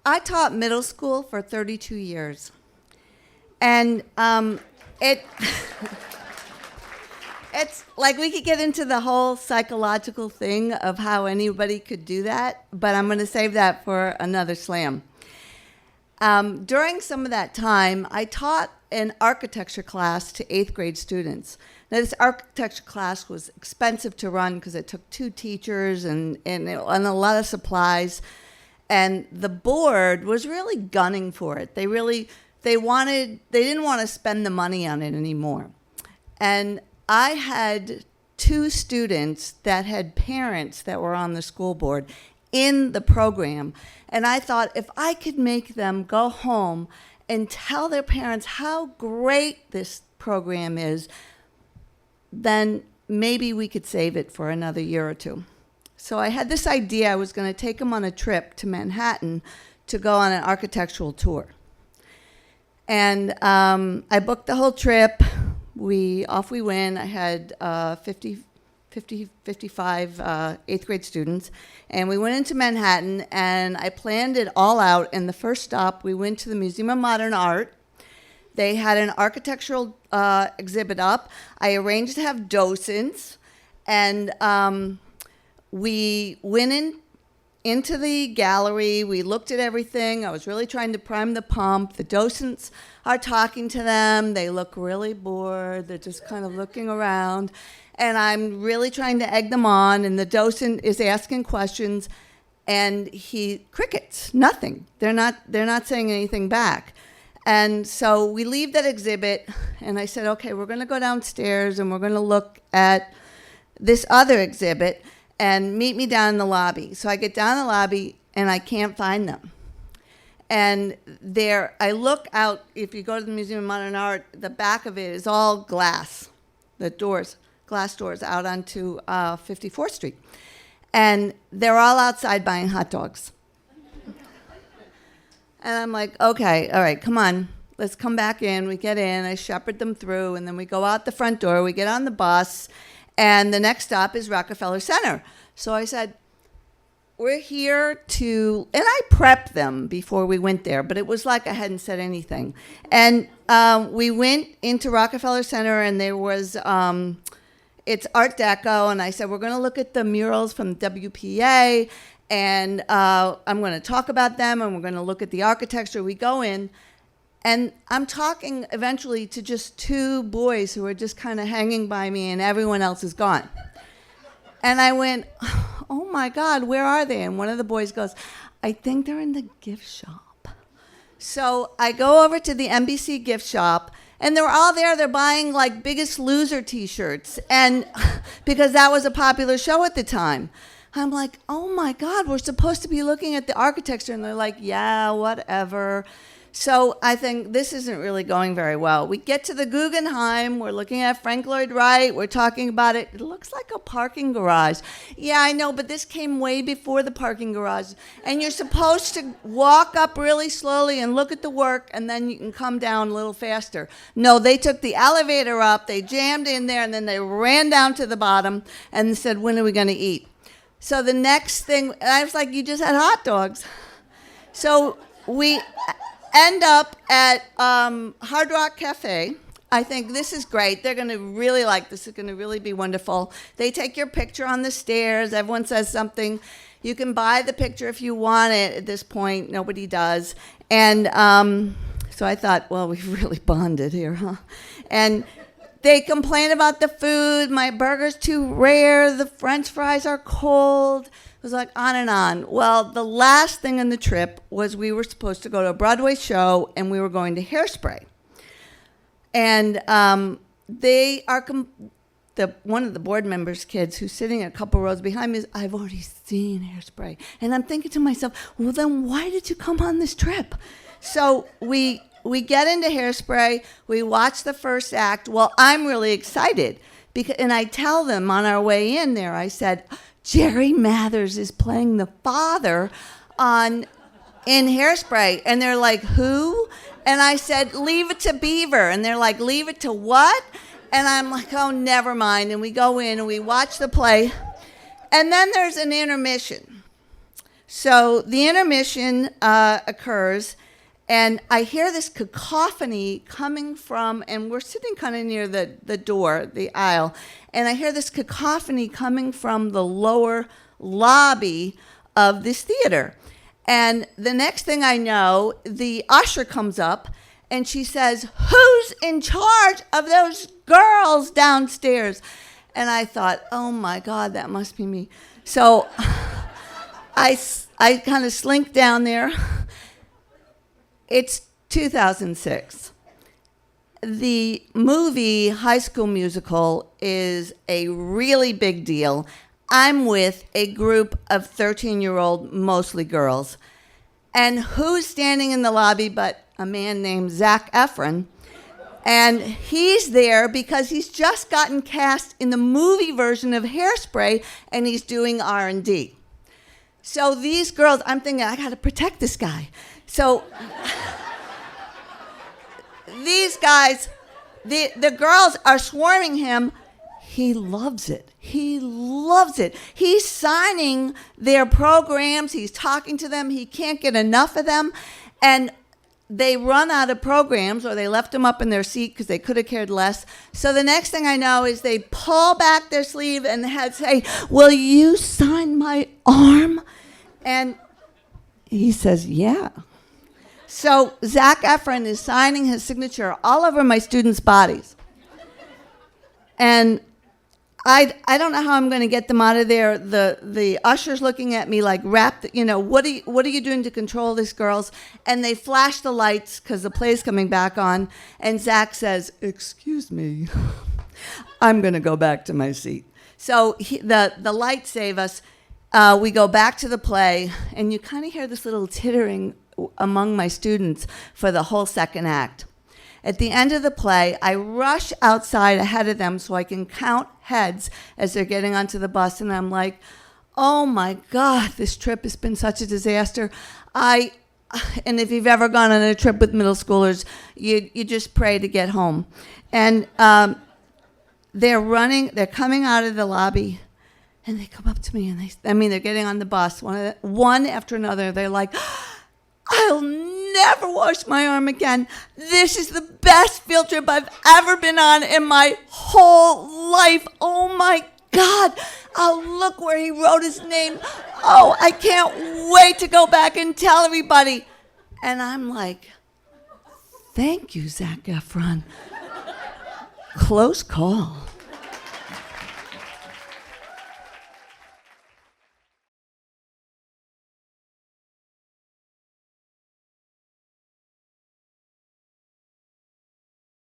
I taught middle school for 32 years. And it it's like we could get into the whole psychological thing of how anybody could do that, but I'm going to save that for another slam. During some of that time, I taught an architecture class to 8th grade students. Now, this architecture class was expensive to run because it took 2 teachers and a lot of supplies. And the board was really gunning for it. They didn't want to spend the money on it anymore. And I had 2 students that had parents that were on the school board in the program. And I thought if I could make them go home and tell their parents how great this program is, then maybe we could save it for another year or 2. So I had this idea. I was going to take them on a trip to Manhattan to go on an architectural tour. And I booked the whole trip. Off we went. I had 55 8th grade students. And we went into Manhattan, and I planned it all out. And the first stop, we went to the Museum of Modern Art. They had an architectural exhibit up. I arranged to have docents. And we went into the gallery. We looked at everything. I was really trying to prime the pump. The docents are talking to them. They look really bored. They're just kind of looking around. And I'm really trying to egg them on. And the docent is asking questions. And he crickets, nothing. They're not saying anything back. And so we leave that exhibit. And I said, okay, we're going to go downstairs and we're going to look at this other exhibit. And meet me down in the lobby. So I get down in the lobby, and I can't find them. And there, I look out. If you go to the Museum of Modern Art, the back of it is all glass, glass doors out onto 54th Street. And they're all outside buying hot dogs. And I'm like, okay, all right, come on. Let's come back in. We get in. I shepherd them through, and then we go out the front door. We get on the bus. And the next stop is Rockefeller Center. So I said, we're here to, and I prepped them before we went there, but it was like I hadn't said anything. And we went into Rockefeller Center, and there was, it's Art Deco, and I said, we're going to look at the murals from WPA, and I'm going to talk about them, and we're going to look at the architecture. We go in. And I'm talking eventually to just 2 boys who are just kind of hanging by me, and everyone else is gone. And I went, oh my God, where are they? And one of the boys goes, I think they're in the gift shop. So I go over to the NBC gift shop, and they're all there. They're buying like Biggest Loser t-shirts, and because that was a popular show at the time. I'm like, oh my God, we're supposed to be looking at the architecture. And they're like, yeah, whatever. So I think this isn't really going very well. We get to the Guggenheim. We're looking at Frank Lloyd Wright. We're talking about it. It looks like a parking garage. Yeah, I know, but this came way before the parking garage. And you're supposed to walk up really slowly and look at the work, and then you can come down a little faster. No, they took the elevator up. They jammed in there, and then they ran down to the bottom and said, when are we going to eat? So the next thing, I was like, you just had hot dogs. So we end up at Hard Rock Cafe. I think this is great. They're going to really like this. It's going to really be wonderful. They take your picture on the stairs. Everyone says something. You can buy the picture if you want it at this point. Nobody does. And so I thought, well, we've really bonded here, huh? And they complain about the food. My burger's too rare. The French fries are cold. It was like on and on. Well, the last thing on the trip was we were supposed to go to a Broadway show, and we were going to Hairspray. And they are one of the board members' kids who's sitting a couple rows behind me is, I've already seen Hairspray. And I'm thinking to myself, well, then why did you come on this trip? So we get into Hairspray. We watch the first act. Well, I'm really excited. And I tell them on our way in there, I said, Jerry Mathers is playing the father in Hairspray. And they're like, who? And I said, Leave It to Beaver. And they're like, leave it to what? And I'm like, oh, never mind. And we go in and we watch the play. And then there's an intermission. So the intermission occurs, and I hear this cacophony coming from, and we're sitting kind of near the door, the aisle, and I hear this cacophony coming from the lower lobby of this theater. And the next thing I know, the usher comes up, and she says, "Who's in charge of those girls downstairs?" And I thought, oh my God, that must be me. So I kind of slink down there. It's 2006. The movie High School Musical is a really big deal. I'm with a group of 13-year-old, mostly girls. And who's standing in the lobby but a man named Zac Efron? And he's there because he's just gotten cast in the movie version of Hairspray, and he's doing R&D. So these girls, I'm thinking, I got to protect this guy. So these guys, the girls are swarming him. He loves it. He loves it. He's signing their programs. He's talking to them. He can't get enough of them. And they run out of programs, or they left them up in their seat because they could have cared less. So the next thing I know is they pull back their sleeve and say, "Will you sign my arm?" And he says, "Yeah." So Zac Efron is signing his signature all over my students' bodies. And I don't know how I'm going to get them out of there. The usher's looking at me like, "Rap, what are you doing to control this, girls?" And they flash the lights because the play's coming back on. And Zac says, "Excuse me, I'm going to go back to my seat." So the lights save us. We go back to the play, and you kind of hear this little tittering among my students for the whole second act. At the end of the play, I rush outside ahead of them so I can count heads as they're getting onto the bus, and I'm like, oh my God, this trip has been such a disaster. And if you've ever gone on a trip with middle schoolers, you just pray to get home. And they're coming out of the lobby, and they come up to me, and they're getting on the bus, one after another. They're like, "I'll never wash my arm again. This is the best field trip I've ever been on in my whole life. Oh my God. Oh, look where he wrote his name. Oh, I can't wait to go back and tell everybody." And I'm like, thank you, Zac Efron. Close call.